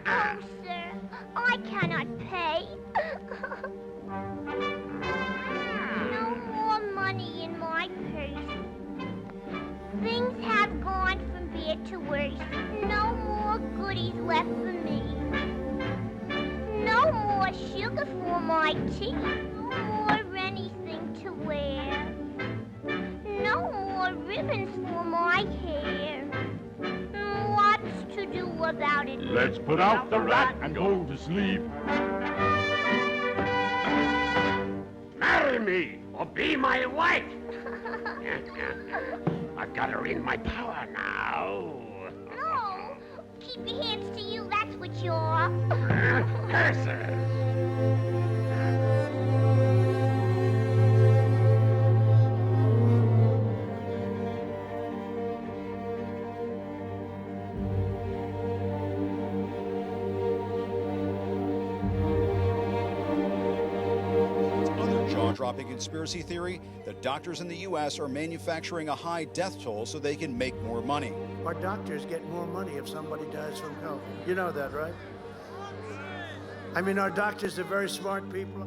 Oh, sir, I cannot pay. No more money in my purse. Things have gone from bad to worse. No more goodies left for me. No more sugar for my tea. No more anything to wear. No more ribbons for my hair. What's to do about it? Let's put out the rat and go to sleep. Marry me or be my wife. I've got her in my power now. No! Keep your hands to you, that's what you are. Curses! Jaw-dropping conspiracy theory, the doctors in the U.S. are manufacturing a high death toll so they can make more money. Our doctors get more money if somebody dies from COVID. You know that, right? I mean, our doctors are very smart people.